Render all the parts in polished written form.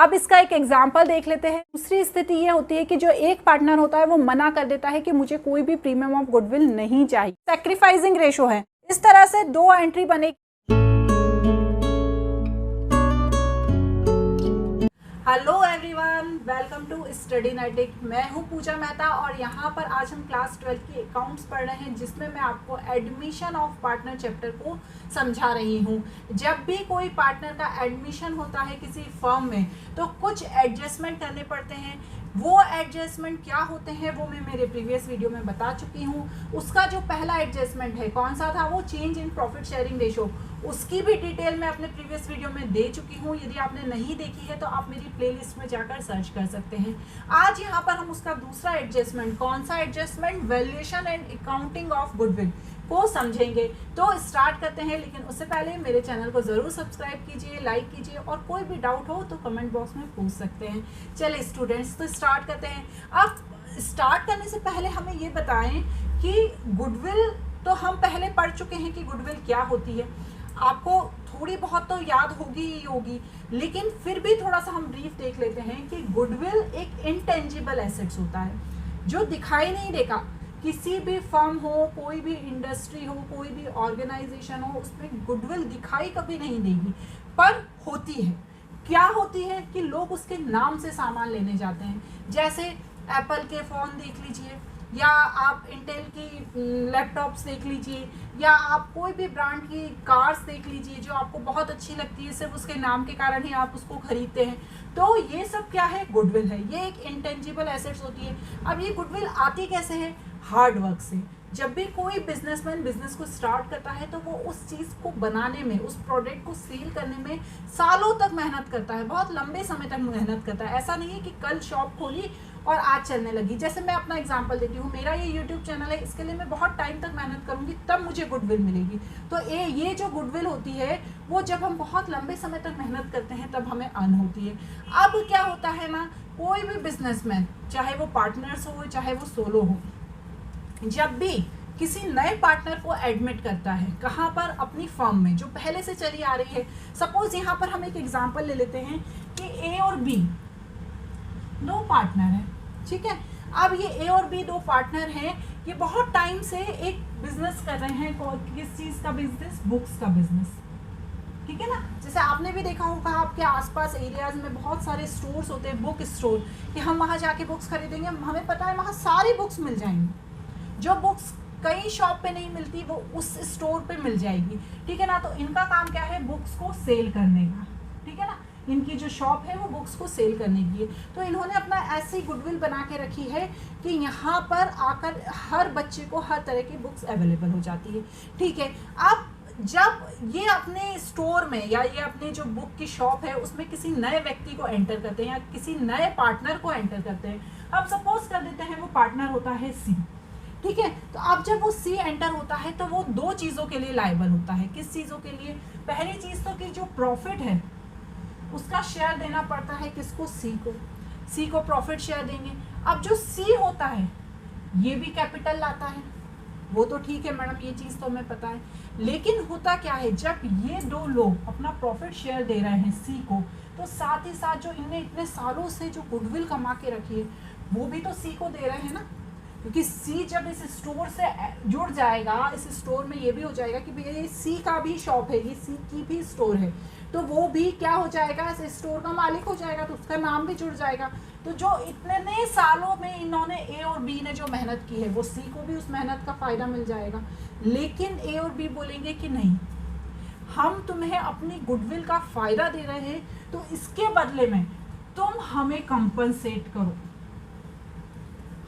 अब इसका एक एग्जाम्पल देख लेते हैं। दूसरी स्थिति ये होती है कि जो एक पार्टनर होता है वो मना कर देता है कि मुझे कोई भी प्रीमियम ऑफ गुडविल नहीं चाहिए, सैक्रिफाइसिंग रेशो है। इस तरह से दो एंट्री बनेगी। Hello everyone, welcome to study नाइटिक। मैं हूं पूजा मेहता और यहाँ पर आज हम क्लास 12 की अकाउंट्स पढ़ रहे हैं, जिसमें मैं आपको एडमिशन ऑफ पार्टनर चैप्टर को समझा रही हूँ। जब भी कोई पार्टनर का एडमिशन होता है किसी फर्म में तो कुछ एडजस्टमेंट करने पड़ते हैं। वो एडजस्टमेंट क्या होते हैं वो मैं मेरे प्रीवियस वीडियो में बता चुकी हूँ। उसका जो पहला एडजस्टमेंट है कौन सा था, वो change in profit sharing ratio, उसकी भी डिटेल मैं अपने प्रीवियस वीडियो में दे चुकी हूँ। यदि आपने नहीं देखी है तो आप मेरी प्लेलिस्ट में जाकर सर्च कर सकते हैं। आज यहाँ पर हम उसका दूसरा एडजस्टमेंट, कौन सा adjustment, valuation and accounting of goodwill को समझेंगे। तो स्टार्ट करते हैं, लेकिन उससे पहले मेरे चैनल को ज़रूर सब्सक्राइब कीजिए, लाइक कीजिए और कोई भी डाउट हो तो कमेंट बॉक्स में पूछ सकते हैं। चलिए स्टूडेंट्स, तो स्टार्ट करते हैं। अब स्टार्ट करने से पहले हमें ये बताएं कि गुडविल तो हम पहले पढ़ चुके हैं कि गुडविल क्या होती है। आपको थोड़ी बहुत तो याद होगी ही होगी, लेकिन फिर भी थोड़ा सा हम ब्रीफ देख लेते हैं कि गुडविल एक इंटेंजिबल एसेट्स होता है जो दिखाई नहीं देगा। किसी भी फर्म हो, कोई भी इंडस्ट्री हो, कोई भी ऑर्गेनाइजेशन हो, उसमें गुडविल दिखाई कभी नहीं देगी, पर होती है। क्या होती है कि लोग उसके नाम से सामान लेने जाते हैं। जैसे एप्पल के फ़ोन देख लीजिए, या आप इंटेल की लैपटॉप्स देख लीजिए, या आप कोई भी ब्रांड की कार्स देख लीजिए जो आपको बहुत अच्छी लगती है, सिर्फ उसके नाम के कारण ही आप उसको खरीदते हैं। तो ये सब क्या है, गुडविल है। ये एक इंटेंजिबल एसेट्स होती है। अब ये गुडविल आती कैसे है, हार्ड वर्क से। जब भी कोई बिजनेसमैन बिजनेस को स्टार्ट करता है तो वो उस चीज़ को बनाने में, उस प्रोडक्ट को सेल करने में सालों तक मेहनत करता है, बहुत लंबे समय तक मेहनत करता है। ऐसा नहीं है कि कल शॉप खोली और आज चलने लगी। जैसे मैं अपना एग्जांपल देती हूँ, मेरा ये यूट्यूब चैनल है, इसके लिए मैं बहुत टाइम तक मेहनत करूँगी तब मुझे गुडविल मिलेगी। तो ये जो गुडविल होती है वो जब हम बहुत लंबे समय तक मेहनत करते हैं तब हमें अर्न होती है। अब क्या होता है ना, कोई भी बिजनेसमैन, चाहे वो पार्टनर्स हो चाहे वो सोलो हो, जब भी किसी नए पार्टनर को एडमिट करता है, कहाँ पर, अपनी फर्म में जो पहले से चली आ रही है। सपोज यहाँ पर हम एक एग्जांपल ले लेते हैं कि ए और बी दो पार्टनर हैं, ठीक है। अब ये ए और बी दो पार्टनर हैं, ये बहुत टाइम से एक बिजनेस कर रहे हैं। किस चीज़ का बिजनेस, बुक्स का बिजनेस, ठीक है ना। जैसे आपने भी देखा होगा, आपके आसपास एरियाज में बहुत सारे स्टोर्स होते हैं, बुक स्टोर, कि हम वहाँ जाके बुक्स खरीदेंगे, हमें पता है वहाँ सारी बुक्स मिल जाएंगी। जो बुक्स कई शॉप पे नहीं मिलती वो उस स्टोर पे मिल जाएगी, ठीक है ना। तो इनका काम क्या है, बुक्स को सेल करने का, ठीक है ना। इनकी जो शॉप है वो बुक्स को सेल करने की है। तो इन्होंने अपना ऐसी गुडविल बना के रखी है कि यहाँ पर आकर हर बच्चे को हर तरह की बुक्स अवेलेबल हो जाती है, ठीक है। अब जब ये अपने स्टोर में या ये अपने जो बुक की शॉप है उसमें किसी नए व्यक्ति को एंटर करते हैं या किसी नए पार्टनर को एंटर करते हैं। अब सपोज कर देते हैं वो पार्टनर होता है सी, ठीक है। तो अब जब वो सी एंटर होता है तो वो दो चीज़ों के लिए लायबल होता है। किस चीज़ों के लिए, पहली चीज़ तो कि जो प्रॉफिट है उसका शेयर देना पड़ता है किसको, सी को प्रॉफिट शेयर देंगे। अब जो सी होता है ये भी कैपिटल लाता है, वो तो ठीक है मैडम, ये चीज़ तो हमें पता है। लेकिन होता क्या है, जब ये दो लोग अपना प्रॉफिट शेयर दे रहे हैं सी को, तो साथ ही साथ जो इनने इतने सालों से जो गुडविल कमा के रखी है वो भी तो सी को दे रहे हैं ना। क्योंकि सी जब इस स्टोर से जुड़ जाएगा, इस स्टोर में ये भी हो जाएगा कि भैया ये सी का भी शॉप है, ये सी की भी स्टोर है, तो वो भी क्या हो जाएगा, इस स्टोर का मालिक हो जाएगा, तो उसका नाम भी जुड़ जाएगा। तो जो इतने सालों में इन्होंने ए और बी ने जो मेहनत की है वो सी को भी उस मेहनत का फ़ायदा मिल जाएगा। लेकिन ए और बी बोलेंगे कि नहीं, हम तुम्हें अपनी गुडविल का फ़ायदा दे रहे हैं, तो इसके बदले में तुम हमें कंपनसेट करो।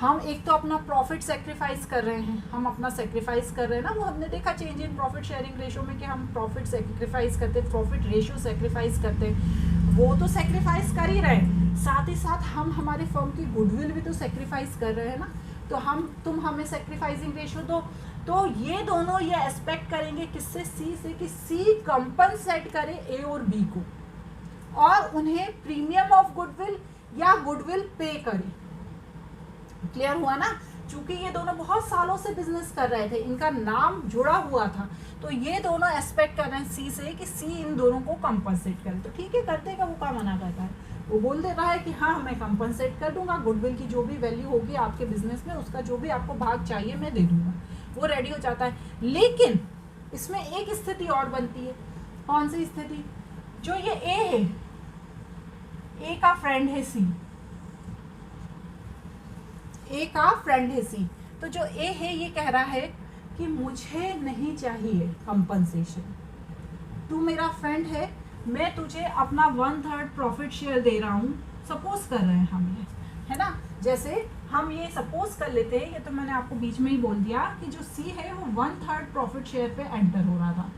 हम एक तो अपना प्रॉफिट सेक्रीफाइस कर रहे हैं, हम अपना सेक्रीफाइस कर रहे हैं ना, वो हमने देखा change in profit sharing ratio में कि हम प्रॉफिट सेक्रीफाइस करते हैं, प्रॉफिट रेशो सेक्रीफाइस करते हैं, वो तो सेक्रीफाइस कर ही रहे हैं, साथ ही साथ हम हमारे फर्म की गुडविल भी तो सेक्रीफाइस कर रहे हैं ना। तो तुम हमें सेक्रीफाइसिंग रेशो दो। तो ये दोनों ये एक्सपेक्ट करेंगे किससे, सी से, कि सी कंपनसेट करे ए और बी को और उन्हें प्रीमियम ऑफ गुडविल या गुडविल पे करे। क्लियर हुआ ना। चूंकि ये दोनों बहुत सालों से बिजनेस कर रहे थे, इनका नाम जुड़ा हुआ था, तो ये दोनों एक्सपेक्ट कर रहे हैं सी से कि सी इन दोनों को कंपनसेट करे। तो ठीक है, कर देगा, वो क्या मना करता है, वो बोल दे रहा है कि हाँ मैं कंपनसेट कर दूंगा, गुडविल की जो भी वैल्यू होगी आपके बिजनेस में उसका जो भी आपको भाग चाहिए मैं दे दूंगा, वो रेडी हो जाता है। लेकिन इसमें एक स्थिति और बनती है। कौन सी स्थिति? जो ये ए है, ए का फ्रेंड है सी, ए का फ्रेंड है सी, तो जो ए है ये कह रहा है कि मुझे नहीं चाहिए कंपनसेशन, तू मेरा फ्रेंड है, मैं तुझे अपना 1/3 प्रॉफिट शेयर दे रहा हूँ। सपोज कर रहे हैं हम ये, है ना, जैसे हम ये सपोज कर लेते हैं, ये तो मैंने आपको बीच में ही बोल दिया कि जो सी है वो 1/3 प्रॉफिट शेयर पे एंटर हो रहा था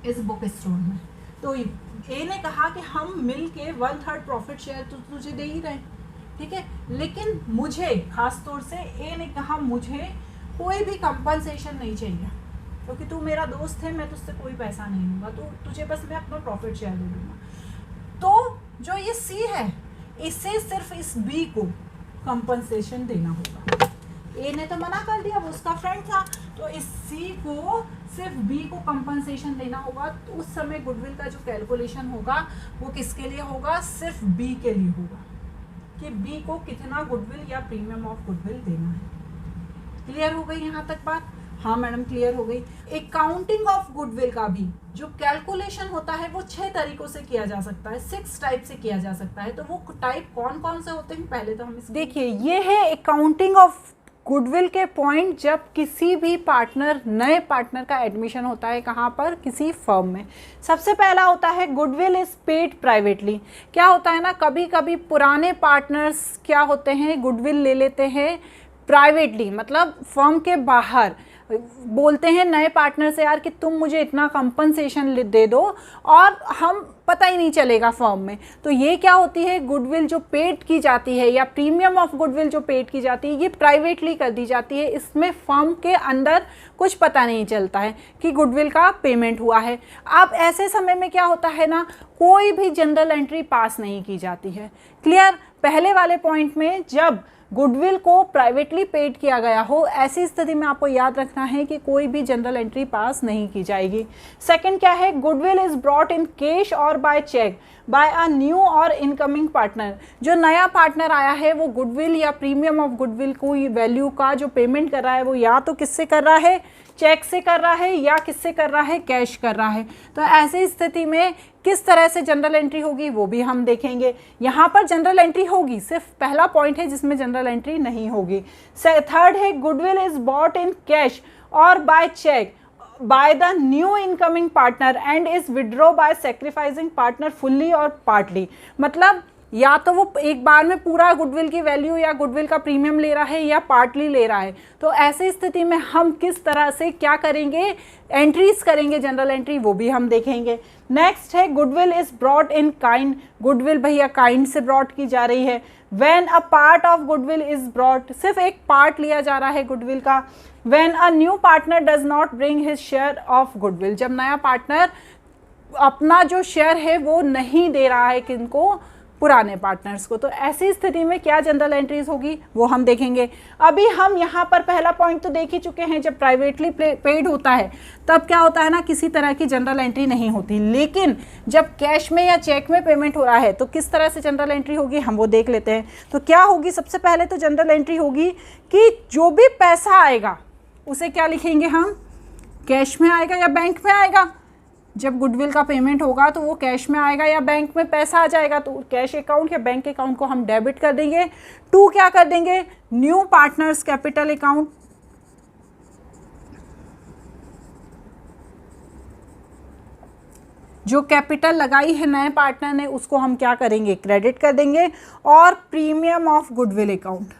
इस बुक स्टोर में। तो ए ने कहा कि हम मिल के 1/3 प्रॉफिट शेयर तो तुझे दे ही रहे, ठीक है, लेकिन मुझे खास तौर से ए ने कहा मुझे कोई भी कंपनसेशन नहीं चाहिए, क्योंकि तू मेरा दोस्त है, मैं तुझसे कोई पैसा नहीं लूँगा, तो तुझे बस मैं अपना प्रॉफिट शेयर दे दूँगा। तो जो ये सी है इसे सिर्फ इस बी को कंपनसेशन देना होगा। ए ने तो मना कर दिया, वो उसका फ्रेंड था, तो इस सी को सिर्फ बी को कंपनसेशन देना होगा। तो उस समय गुडविल का जो कैलकुलेशन होगा वो किसके लिए होगा? सिर्फ बी के लिए होगा कि बी को कितना गुडविल या प्रीमियम ऑफ गुडविल देना है। क्लियर हो गई यहाँ तक बात? हाँ मैडम क्लियर हो गई। अकाउंटिंग ऑफ गुडविल का भी जो कैलकुलेशन होता है वो 6 तरीकों से किया जा सकता है, 6 टाइप से किया जा सकता है। तो वो टाइप कौन कौन से होते हैं पहले तो हम इस देखिए, ये है अकाउंटिंग ऑफ गुडविल के पॉइंट जब किसी भी पार्टनर, नए पार्टनर का एडमिशन होता है कहाँ पर? किसी फर्म में। सबसे पहला होता है गुडविल इज पेड प्राइवेटली। क्या होता है ना, कभी कभी पुराने पार्टनर्स क्या होते हैं, गुडविल ले लेते हैं प्राइवेटली, मतलब फर्म के बाहर बोलते हैं नए पार्टनर से, यार कि तुम मुझे इतना कंपनसेशन दे दो और हम पता ही नहीं चलेगा फर्म में। तो ये क्या होती है, गुडविल जो पेड की जाती है या प्रीमियम ऑफ गुडविल जो पेड की जाती है ये प्राइवेटली कर दी जाती है। इसमें फर्म के अंदर कुछ पता नहीं चलता है कि गुडविल का पेमेंट हुआ है। अब ऐसे समय में क्या होता है ना, कोई भी जनरल एंट्री पास नहीं की जाती है। क्लियर? पहले वाले पॉइंट में जब गुडविल को प्राइवेटली पेड किया गया हो, ऐसी स्थिति में आपको याद रखना है कि कोई भी जनरल एंट्री पास नहीं की जाएगी। सेकंड क्या है, goodwill is brought in cash और by cheque by a new और इनकमिंग पार्टनर। जो नया पार्टनर आया है वो गुडविल या प्रीमियम ऑफ गुडविल को वैल्यू का जो पेमेंट कर रहा है वो या तो किससे कर रहा है, चेक से कर रहा है, या किससे कर रहा है, कैश कर रहा है। तो ऐसी स्थिति में किस तरह से जनरल एंट्री होगी वो भी हम देखेंगे। यहाँ पर जनरल एंट्री होगी, सिर्फ पहला पॉइंट है जिसमें जनरल एंट्री नहीं होगी। थर्ड है goodwill is bought in cash और by cheque by the new incoming partner and is withdraw by sacrificing partner fully और partly। मतलब या तो वो एक बार में पूरा गुडविल की वैल्यू या गुडविल का प्रीमियम ले रहा है या पार्टली ले रहा है। तो ऐसी स्थिति में हम किस तरह से क्या करेंगे, एंट्रीज करेंगे जनरल एंट्री, वो भी हम देखेंगे। नेक्स्ट है goodwill is brought in kind. Goodwill भैया काइंड से ब्रॉट की जा रही है। When a part of goodwill is brought, सिर्फ एक पार्ट लिया जा रहा है गुडविल का। When a new partner does not bring his share of goodwill, जब नया पार्टनर अपना जो शेयर है वो नहीं दे रहा है किनको, पुराने पार्टनर्स को। तो ऐसी स्थिति में क्या जनरल एंट्रीज होगी वो हम देखेंगे। अभी हम यहाँ पर पहला पॉइंट तो देख ही चुके हैं, जब प्राइवेटली पेड होता है तब क्या होता है ना, किसी तरह की जनरल एंट्री नहीं होती। लेकिन जब कैश में या चेक में पेमेंट हो रहा है तो किस तरह से जनरल एंट्री होगी हम वो देख लेते हैं। तो क्या होगी, सबसे पहले तो जनरल एंट्री होगी कि जो भी पैसा आएगा उसे क्या लिखेंगे हम, कैश में आएगा या बैंक में आएगा। जब गुडविल का पेमेंट होगा तो वो कैश में आएगा या बैंक में पैसा आ जाएगा, तो कैश अकाउंट या बैंक अकाउंट को हम डेबिट कर देंगे। टू क्या कर देंगे, न्यू पार्टनर्स कैपिटल अकाउंट। जो कैपिटल लगाई है नए पार्टनर ने उसको हम क्या करेंगे, क्रेडिट कर देंगे। और प्रीमियम ऑफ गुडविल अकाउंट,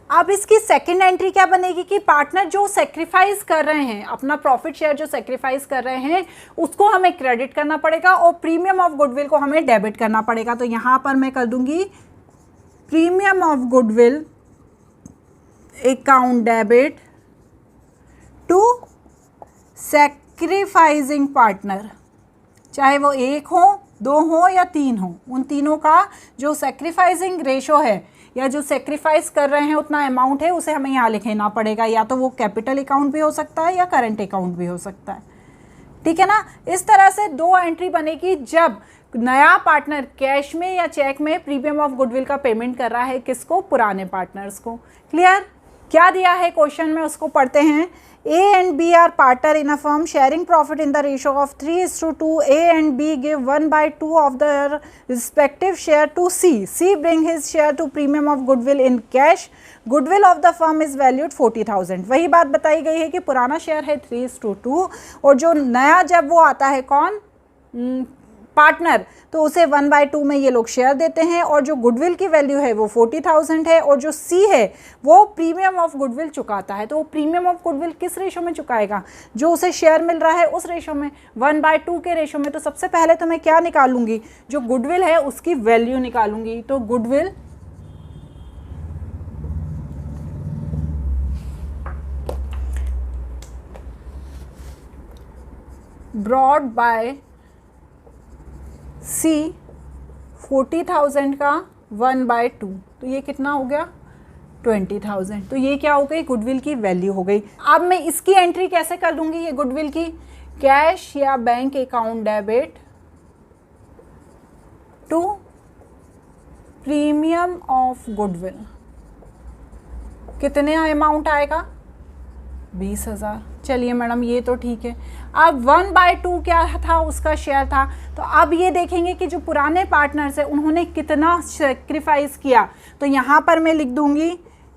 अब इसकी सेकंड एंट्री क्या बनेगी कि पार्टनर जो सेक्रीफाइस कर रहे हैं, अपना प्रॉफिट शेयर जो सेक्रीफाइस कर रहे हैं उसको हमें क्रेडिट करना पड़ेगा और प्रीमियम ऑफ गुडविल को हमें डेबिट करना पड़ेगा। तो यहाँ पर मैं कर दूंगी premium of goodwill account debit to sacrificing partner, चाहे वो 1 हो, 2 हो या 3 हो, उन तीनों का जो सेक्रीफाइसिंग रेशो है या जो सेक्रीफाइस कर रहे हैं उतना अमाउंट है उसे हमें यहाँ लिखना पड़ेगा। या तो वो कैपिटल अकाउंट भी हो सकता है या करंट अकाउंट भी हो सकता है। ठीक है ना। इस तरह से 2 एंट्री बनेगी जब नया पार्टनर कैश में या चेक में प्रीमियम ऑफ गुडविल का पेमेंट कर रहा है, किसको, पुराने पार्टनर्स को। क्लियर। क्या दिया है क्वेश्चन में उसको पढ़ते हैं। A and B are partner in a firm sharing profit in the ratio of 3:2. A and B give 1/2 of their respective share to C. C bring his share to premium of goodwill in cash. Goodwill of the firm is valued 40,000. वही बात बताई गई है कि पुराना share है 3:2 और जो नया जब वो आता है कौन, पार्टनर, तो उसे 1/2 में ये लोग शेयर देते हैं और जो गुडविल की वैल्यू है वो 40,000 है और जो सी है वो प्रीमियम ऑफ गुडविल चुकाता है। तो वो प्रीमियम ऑफ गुडविल किस रेशो में चुकाएगा, जो उसे शेयर मिल रहा है उस रेशो में, 1/2 के रेशो में। तो सबसे पहले तो मैं क्या निकालूंगी, जो गुडविल है उसकी वैल्यू निकालूंगी। तो गुडविल ब्रॉड बाय सी 40,000 का 1/2, तो ये कितना हो गया, 20,000। तो ये क्या हो गई, गुडविल की वैल्यू हो गई। अब मैं इसकी एंट्री कैसे कर दूंगी, ये गुडविल की, कैश या bank account debit to premium of goodwill. कितने अमाउंट आएगा, 20,000। चलिए मैडम ये तो ठीक है। अब 1/2 क्या था, उसका शेयर था। तो अब ये देखेंगे कि जो पुराने पार्टनर्स है उन्होंने कितना सेक्रीफाइस किया। तो यहाँ पर मैं लिख दूंगी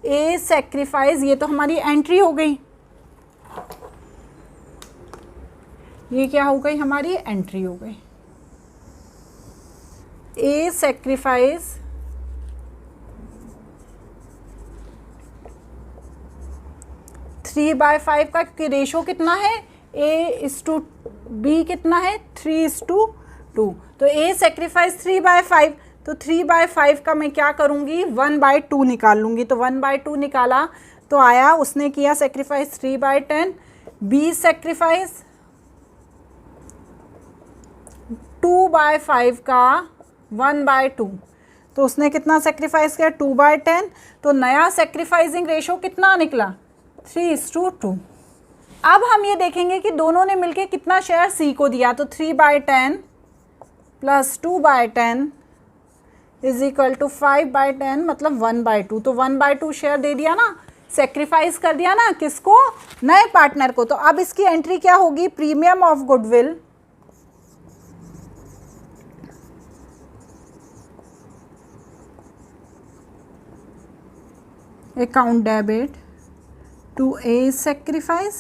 ए सेक्रीफाइस, ये तो हमारी एंट्री हो गई, ये क्या हो गई, हमारी एंट्री हो गई। ए सेक्रीफाइस 3/5 का रेशो कितना है, A/B कितना है, 3:2। तो A सेक्रीफाइस 3/5, तो 3/5 का मैं क्या करूँगी, 1/2 निकाल लूँगी। तो 1/2 निकाला तो आया, उसने किया सेक्रीफाइस 3/10। B सेक्रीफाइस 2/5 का 1/2, तो उसने कितना सेक्रीफाइस किया, 2/10। तो नया सेक्रीफाइसिंग रेशो कितना निकला, 3:2। अब हम ये देखेंगे कि दोनों ने मिलके कितना शेयर सी को दिया। तो 3/10 प्लस 2/10 इज इक्वल टू 5/10, मतलब 1/2। तो 1/2 शेयर दे दिया ना, सेक्रीफाइस कर दिया ना, किसको, नए पार्टनर को। तो अब इसकी एंट्री क्या होगी, premium of goodwill account debit to A sacrifice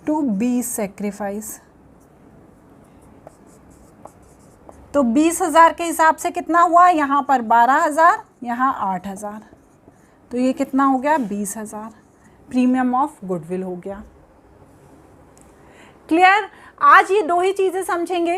to B sacrifice। तो 20,000 के हिसाब से कितना हुआ, यहाँ पर 12,000, यहाँ 8,000, तो ये कितना हो गया, 20,000 प्रीमियम ऑफ गुडविल हो गया। क्लियर। आज ये 2 ही चीज़ें समझेंगे।